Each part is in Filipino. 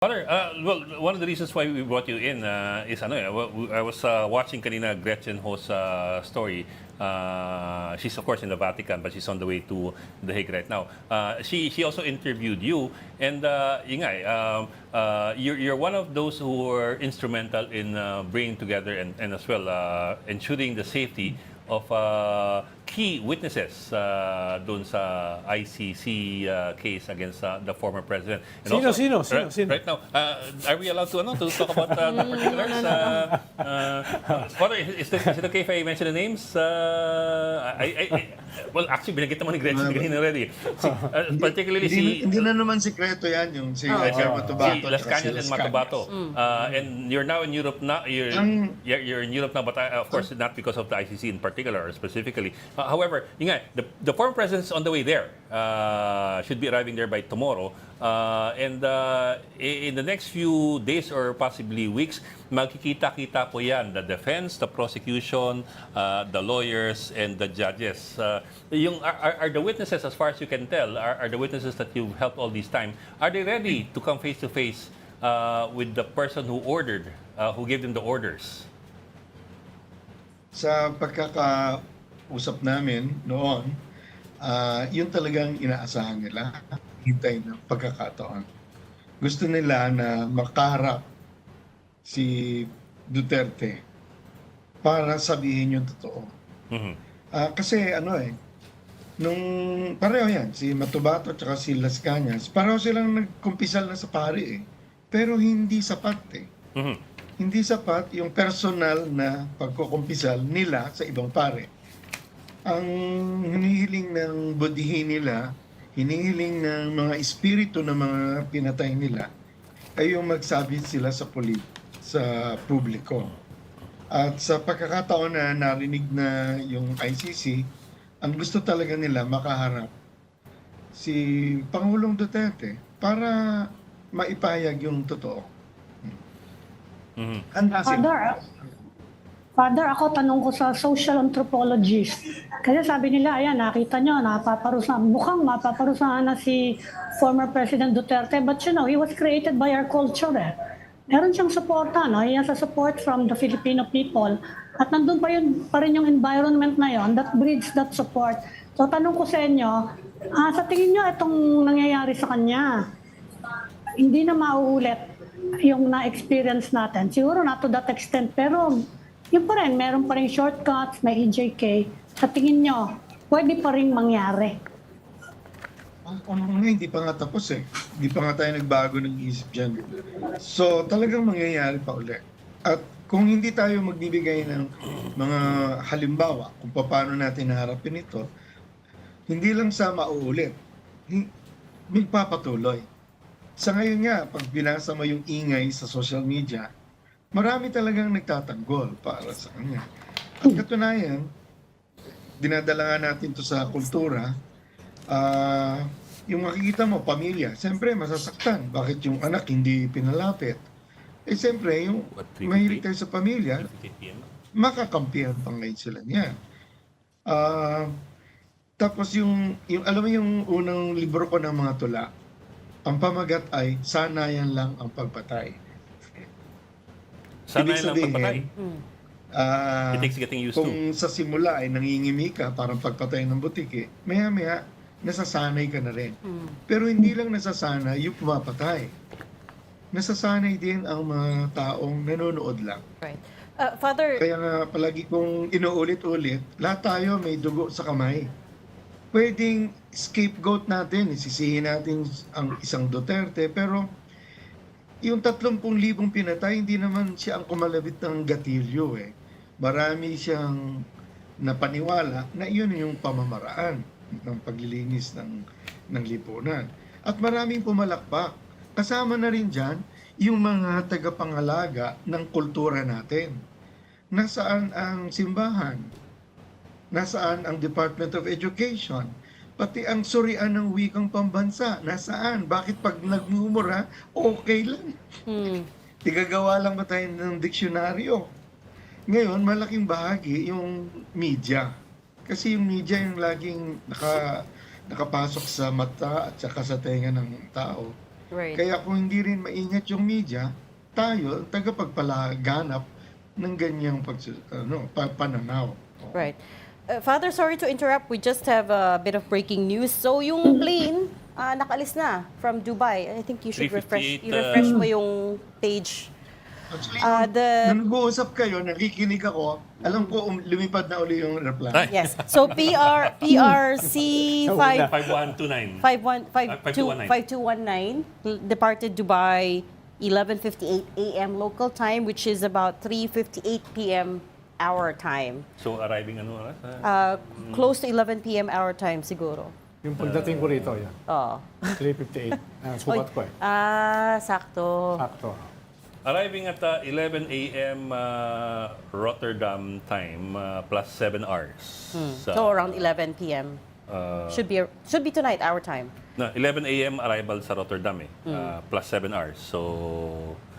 Father, well, one of the reasons why we brought you in is I was watching kanina Gretchen Ho's story. She's of course in the Vatican, but she's on the way to The Hague right now. She also interviewed you, and yun nga, you're one of those who were instrumental in bringing together and as well ensuring the safety of key witnesses doon sa ICC case against the former president. And Sino? Right now, are we allowed to talk about the particulars? Father, is it okay if I mention the names? Well, actually, binanggit naman ni Gretchen kanina already. Particularly Hindi na naman sikreto yan, yung si Edgar Matubato. si Las Cañas and Matabato. And you're now in Europe now. You're in Europe now, but of course not because of the ICC in particular or specifically. However, yun nga, the former president's on the way there. Should be arriving there by tomorrow. And in the next few days or possibly weeks, magkikita-kita po yan, the defense, the prosecution, the lawyers, and the judges. Are the witnesses, as far as you can tell, are the witnesses that you've helped all this time, are they ready to come face-to-face with the person who ordered, who gave them the orders? Sa pagkakausap namin noon, yun talagang inaasahan nila, hintay ng pagkakataon. Gusto nila na makaharap si Duterte para sabihin yung totoo. Mhm. Kasi nung pareho yan, si Matubato at si Las Cañas, pareho silang nagkumpisal na sa pari eh. Pero hindi sapat eh. Mhm. Hindi sapat yung personal na pagkukumpisal nila sa ibang pare. Ang hinihiling ng budihin nila, hinihiling ng mga espiritu ng mga pinatay nila, ay yung magsabi sila sa publiko. At sa pagkakataon na narinig na yung ICC, ang gusto talaga nila makaharap si Pangulong Duterte para maipahayag yung totoo. Mhm. Handa sila. Father, ako tanong ko sa social anthropologist. Kasi sabi nila, ayan, nakita nyo, mukhang mapaparusahan na si former President Duterte. But you know, he was created by our culture eh. Meron siyang suporta, no? He has a support from the Filipino people. At nandun pa rin yung environment na yon that breeds that support. So tanong ko sa inyo, sa tingin nyo itong nangyayari sa kanya, hindi na mauulit yung na-experience natin. Siguro not to that extent, pero yun pa rin, meron pa rin shortcuts, may EJK. Sa tingin nyo, pwede pa rin mangyari. Hindi pa nga tapos eh. Hindi pa nga tayo nagbago ng isip dyan. So talagang mangyayari pa ulit. At kung hindi tayo magbibigay ng mga halimbawa kung paano natin naharapin ito, hindi lang sa mauulit, magpapatuloy. Sa ngayon nga, pag binasa mo yung ingay sa social media, marami talagang nagtatanggol para sa kanya. At katunayan, dinadala nga natin to sa kultura, yung makikita mo, pamilya, siyempre masasaktan. Bakit yung anak hindi pinalapit? Eh siyempre, yung mahilig tayo sa pamilya, makakampihan pa ngayon sila niyan. Tapos alam mo yung unang libro ko ng mga tula, ang pamagat ay, sanayan lang ang pagpatay. Sana yun ang pagpatay. It takes getting used kung to. sa simula ay nangingimi ka, parang pagpatay ng butiki, maya-maya, nasasanay ka na rin. Pero hindi lang nasasanay yung pumapatay. Nasasanay din ang mga taong nanonood lang. Right. Father, Kaya nga palagi kong inuulit-ulit, lahat tayo may dugo sa kamay. Pwedeng scapegoat natin, isisihin natin ang isang Duterte, pero yung 30,000 pinatay, hindi naman siya ang kumalabit ng gatilyo eh. Marami siyang napaniwala na iyon yung pamamaraan ng paglilinis ng lipunan. At maraming pumalakpak. Kasama na rin dyan yung mga tagapangalaga ng kultura natin. Nasaan ang simbahan? Nasaan ang Department of Education? Pati ang surian ng wikang pambansa, nasaan? Bakit pag nagmumura, okay lang? Tigagawa lang ba tayo ng diksyonaryo? Ngayon, malaking bahagi yung media. Kasi yung media yung laging nakapasok sa mata at saka sa tenga ng tao. Right. Kaya kung hindi rin maingat yung media, tayo, tagapagpalaganap ng ganyang pananaw. Right. Father, sorry to interrupt. We just have a bit of breaking news. So yung plane, nakaalis na from Dubai. I think you should refresh. 3:58, I-refresh mo yung page. Actually, The- nung nag-uusap kayo, nakikinig ako, alam ko lumipad na uli yung reply. Ay. Yes. So PRC 5129. 5219 departed Dubai 11:58 a.m. local time, which is about 3:58 p.m. our time. So arriving ano oras? Close to 11 p.m. our time siguro. Yung pagdating ko rito, yan. Oh. 3:58. Sukat ko eh. Sakto. Sakto. Arriving at 11 a.m. Rotterdam time plus 7 hours. So around 11 p.m. Should be tonight our time. No, 11 a.m. arrival sa Rotterdam plus 7 hours. So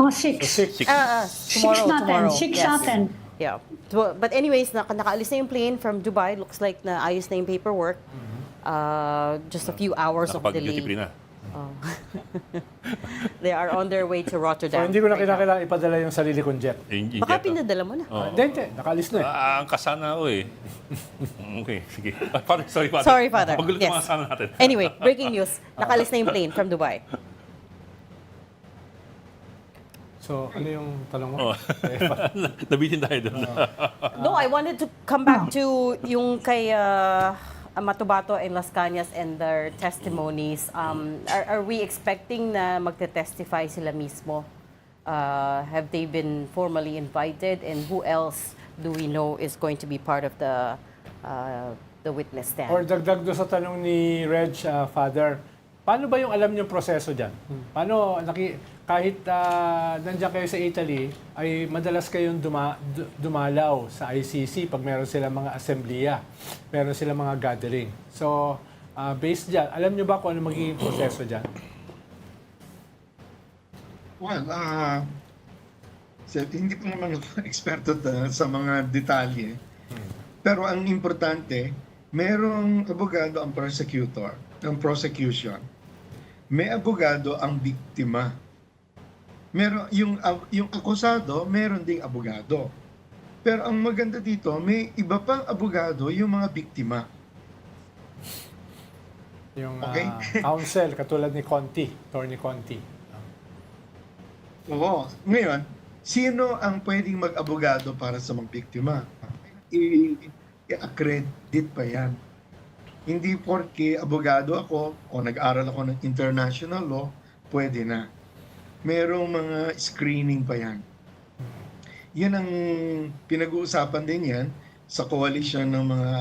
Mga 6. 6. Tomorrow. 6 Yes. natin. Yeah. But anyways, nakaalis na yung plane from Dubai. Looks like naayos na yung paperwork. Just a few hours of nakapag-duty delay. free na. They are on their way to So, Rotterdam. hindi ko na right now. kinakailangan ipadala yung sarili kong jet. Yung Baka jet, pinadala mo na. Hindi. Nakalis na eh. ang kasana ako eh. Okay, sige. Father, sorry, Father. Sorry, Father. Magulo yung Yes. mga kasama natin. Anyway, breaking news. Nakaalis na yung plane from Dubai. So, ano yung tanong mo? Oh. Nabitin tayo doon. No, I wanted to come back to yung kay Matubato and Las Cañas and their testimonies. Are we expecting na magte-testify sila mismo? Have they been formally invited? And who else do we know is going to be part of the witness stand? Or dagdag doon sa tanong ni Reg, Father, paano ba yung alam niyong proseso dyan? Paano, kahit nandiyan kayo sa Italy, ay madalas kayong dumalaw sa ICC pag meron silang mga assembleya, meron silang mga gathering. So, based dyan, alam niyo ba kung ano magiging proseso dyan? Well, hindi po naman ako eksperto sa mga detalye. Pero ang importante, merong abogado ang prosecutor, ang prosecution. May abogado ang biktima. Meron yung akusado, meron ding abogado. Pero ang maganda dito, may iba pang abogado yung mga biktima. Yung Okay. counsel, katulad ni Conti, Attorney Conti. Oo. Ngayon, sino ang pwedeng mag-abogado para sa mga biktima? I-accredit pa yan. Hindi porke abogado ako o nag-aral ako ng international law, pwede na. Merong mga screening pa yan. Yan ang pinag-uusapan din yan sa coalition ng mga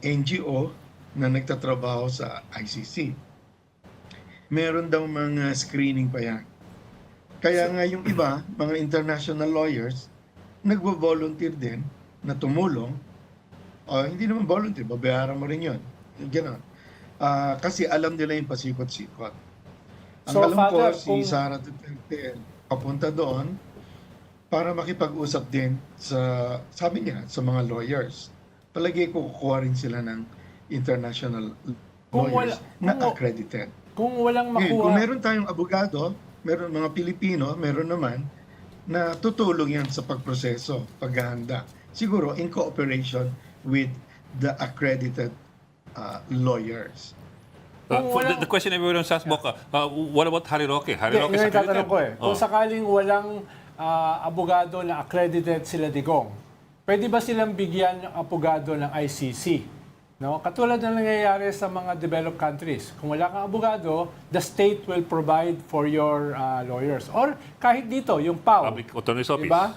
NGO na nagtatrabaho sa ICC. Meron daw mga screening pa yan. Kaya nga yung iba, mga international lawyers, nagvo-volunteer din na tumulong. Hindi naman volunteer, babayaran mo rin yun. Ganon. Kasi alam nila yung pasikot-sikot. Ang So, alam Father, ko, si Sara Duterte papunta doon para makipag-usap din sabi niya, sa mga lawyers. Palagi ko kukuha rin sila ng international lawyers na accredited. Kung walang Ngayon, makuha... kung meron tayong abogado, meron mga Pilipino, meron naman, na tutulong yan sa pagproseso, paghahanda. Siguro in cooperation with the accredited lawyers. The question everyone asks, Boca, what about Harry Roque? Harry Roque Yun is yung tatanong ko eh. Kung Oh. sakaling walang abogado na accredited sila digong, pwede ba silang bigyan ng abogado ng ICC? No? Katulad na nangyayari sa mga developed countries. Kung wala kang abogado, the state will provide for your lawyers. Or kahit dito, yung PAO. Public Attorney's Office. Diba?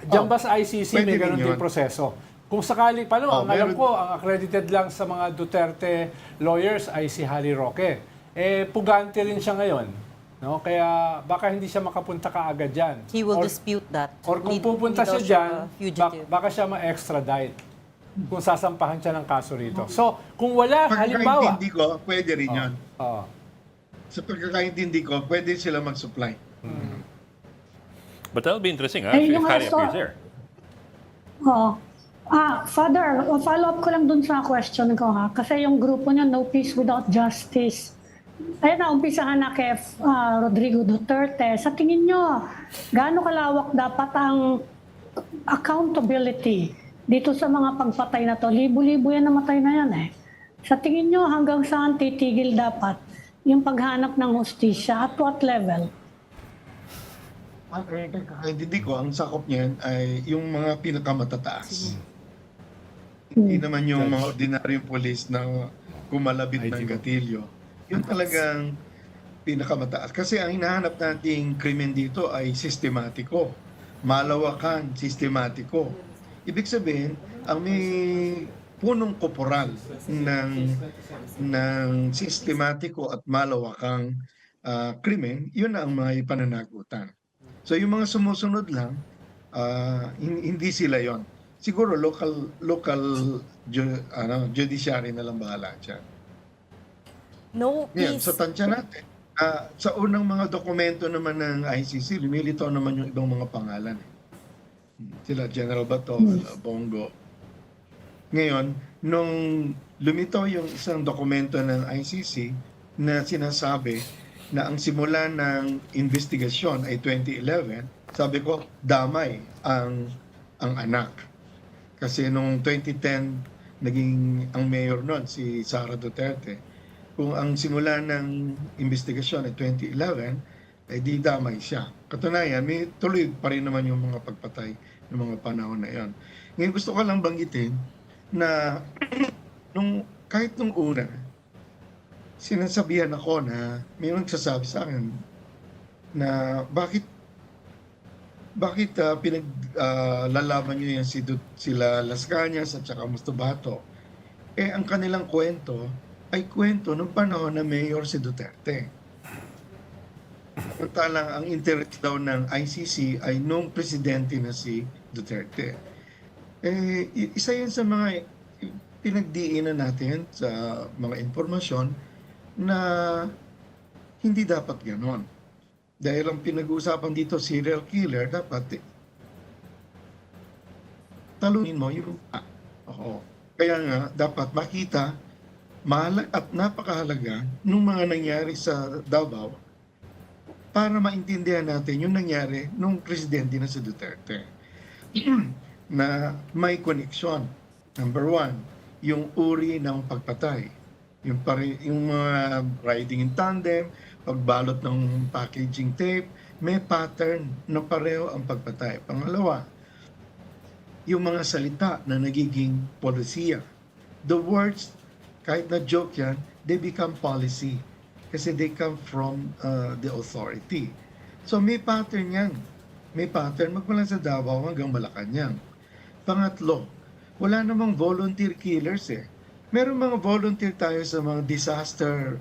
Diyan ba sa ICC Pwede may din ganun din yun. proseso? Kung sakali, paano, ang alam meron- ko, ang accredited lang sa mga Duterte lawyers ay si Harry Roque. Pugante rin siya ngayon. No? Kaya baka hindi siya makapunta kaagad dyan. He will Or- dispute that. Or kung Hindi- pupunta hindi daw siya dyan, fugitive. baka siya ma-extradite kung sasampahan siya ng kaso rito. So, kung wala, halimbawa... Pagkakaintindi ko, pwede rin yun. Oo. Sa pagkakaintindi ko, pwede sila mag-supply. But that'll be interesting, Eh, if yung Harry aso- appears there. Oo. Father, follow up ko lang dun sa question ko ha. Kasi yung grupo niya, No Peace Without Justice, Ayun na, umpisahan na kay Rodrigo Duterte. Sa tingin nyo, gaano kalawak dapat ang accountability dito sa mga pagpatay na to? Libo-libo yan namatay na yan eh. Sa tingin nyo, hanggang saan titigil dapat yung paghanap ng hustisya? At what level? Hindi ko, ang sakop niyan ay yung mga pinakamatataas. Hindi naman yung mga ordinaryong polis na kumalabit ng gatilyo. Yun talagang pinakamataas. Kasi ang hinahanap nating krimen dito ay sistematiko. Malawakan, sistematiko. Ibig sabihin, ang may punong koporal ng sistematiko at malawakang krimen, yun ang mga pananagutan. So yung mga sumusunod lang, hindi sila yon. Siguro local judiciary na lang bahala dyan. No Yan, peace. sa tansya natin. Sa unang mga dokumento naman ng ICC, lumilitaw naman yung ibang mga pangalan. Sila General Bato, Bongo. Ngayon, nung lumitaw yung isang dokumento ng ICC na sinasabi na ang simula ng investigasyon ay 2011, sabi ko, damay ang anak. Kasi nung 2010, naging ang mayor noon, si Sara Duterte. Kung ang simula ng investigasyon ay 2011, ay di damay siya. Katunayan, may tuloy pa rin naman yung mga pagpatay ng mga panahon na yon. Ngayon gusto ko lang banggitin na kahit nung una, sinasabihan ako na may nagsasabi sa akin na bakit pinaglalaban nyo yan sila Las Cañas at saka Mustobato. Ang kanilang kwento ay kwento ng panahon na mayor si Duterte. Samantalang ang interest daw ng ICC ay nung presidente na si Duterte. Isa yun sa mga pinagdiinan natin sa mga informasyon na hindi dapat ganon. Dahil ang pinag-uusapan dito, serial killer, dapat talunin mo yung Oo. Kaya nga, dapat makita mahalaga at napakahalaga nung mga nangyari sa Davao para maintindihan natin yung nangyari nung presidente na si Duterte. Na may koneksyon. Number one, yung uri ng pagpatay. Yung mga riding in tandem, pagbalot ng packaging tape, may pattern na pareho ang pagpatay. Pangalawa, yung mga salita na nagiging polisiya. The words, kahit na joke yan, they become policy. Kasi they come from the authority. So may pattern yan. May pattern magmula sa Davao hanggang Malacanang. Pangatlo, wala namang volunteer killers eh. Meron mga volunteer tayo sa mga disaster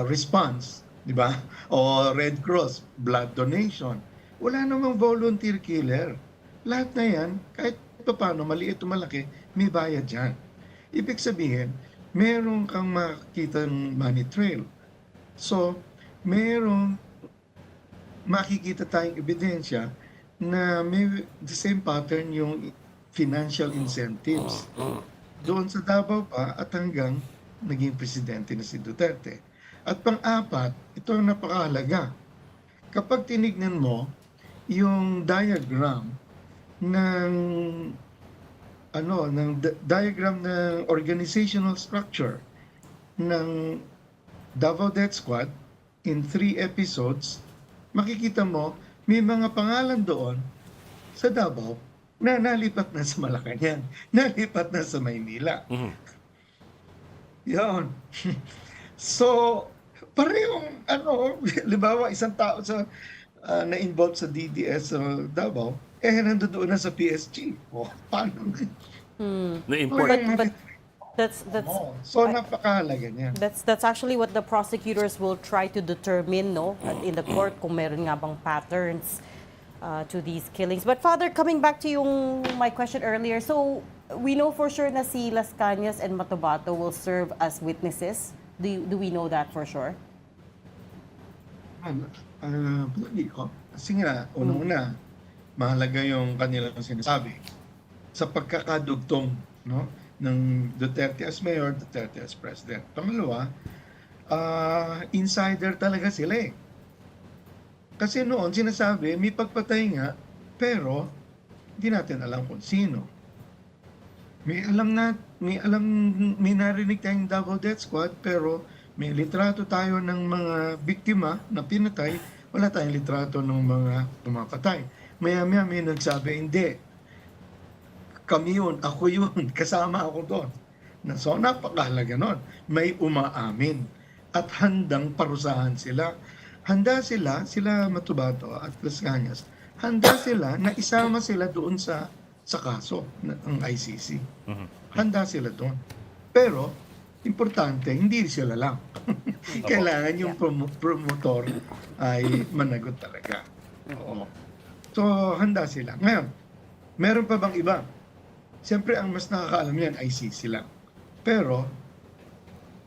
response, di ba? O Red Cross, blood donation. Wala namang volunteer killer. Lahat na yan, kahit paano, maliit o malaki, may bayad yan. Ibig sabihin, meron kang makikitang money trail. So, meron makikita tayong ebidensya na may the same pattern yung financial incentives. Doon sa Davao pa at hanggang naging presidente na si Duterte. At pang-apat, ito ang napakahalaga. Kapag tinignan mo yung diagram ng diagram ng organizational structure ng Davao Death Squad in 3 episodes, makikita mo may mga pangalan doon sa Davao na nalipat na sa Malacanang, nalipat na sa Maynila. Yan. So, parehong libawa isang tao na-involved sa DDS sa Davao, nandoon na sa PSG. Paano? Na-import. But that's So, napakahalaga niya. that's actually what the prosecutors will try to determine, no, in the court, kung meron nga bang patterns to these killings. But Father, coming back to my question earlier, so we know for sure na si Las Cañas and Matobato will serve as witnesses. Do we know that for sure? Hindi ko. Kasi nga, unang-una, mahalaga yung kanilang sinasabi sa pagkakadugtong, no, ng Duterte as mayor, Duterte as president. Pangalawa, insider talaga sila eh. Kasi noon sinasabi, may pagpatay nga, pero hindi natin alam kung sino. May narinig tayong double death squad, pero may litrato tayo ng mga biktima na pinatay, wala tayong litrato ng mga pumapatay. Maya-maya may nagsabi, hindi. Kami yun, ako yun, kasama ako doon. So napakahalaga nun. May umaamin at handang parusahan sila. Handa sila Matubato at Las Cañas, handa sila na isama sila doon sa kaso ng ICC. Handa sila doon. Pero, importante, hindi sila lang. Kailangan yung promotor ay managot talaga. Oo. So, handa sila. Ngayon, meron pa bang iba? Siyempre, ang mas nakakaalam yan, ICC lang. Pero,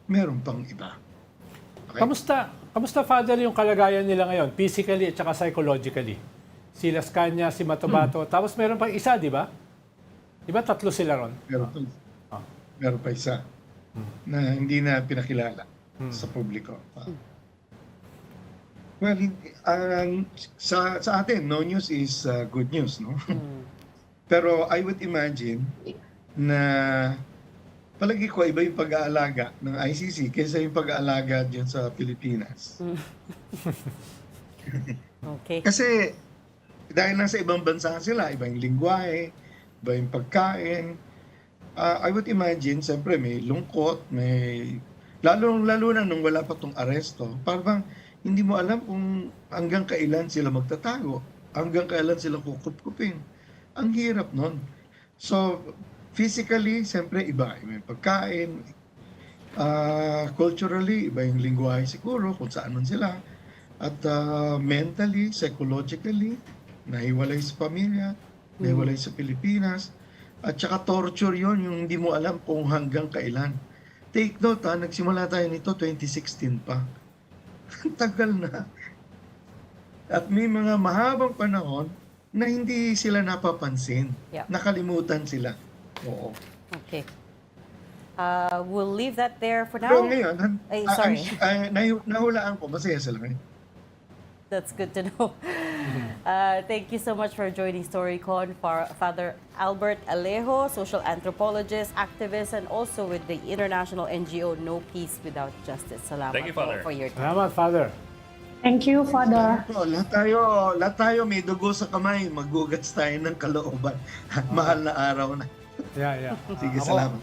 meron pang iba. Okay? Kamusta, Father, yung kalagayan nila ngayon, physically at saka psychologically? Si Las Cañas, si Matubato, tapos meron pang isa, di ba? Di ba tatlo sila ron? Meron pa isa na hindi na pinakilala sa publiko. Well, sa atin, no news is good news, no? Pero I would imagine na palagi ko iba yung pag-aalaga ng ICC kaysa yung pag-aalaga diyan sa Pilipinas. Okay. Kasi dahil nasa ibang bansa sila, iba yung lingwahe, iba yung pagkain. I would imagine, siyempre may lungkot, lalo na nung wala pa tong aresto, parang hindi mo alam kung hanggang kailan sila magtatago, hanggang kailan sila kukupkupin. Ang hirap nun. So, physically, siyempre iba yung pagkain, culturally, iba yung lingwahe siguro, kung saan man sila. At mentally, psychologically, nahiwalay sa pamilya, nahiwalay sa Pilipinas. At saka torture yon, yung hindi mo alam kung hanggang kailan. Take note nagsimula tayo nito 2016 pa. Tagal na. At may mga mahabang panahon na hindi sila napapansin. Yeah. Nakalimutan sila. Oo. Okay. We'll leave that there for Pero now. ngayon, Ay, sorry. nahulaan ko, masaya sila ngayon. That's good to know. Thank you so much for joining StoryCon, Father Albert Alejo, social anthropologist, activist, and also with the international NGO No Peace Without Justice. Salamat Thank you, Father. for your time. Salamat, Father. Thank you, Father. Lahat tayo may dugo sa kamay, magugas tayo ng kalooban. Mahal na araw na. Yeah. Sige, Ako, salamat.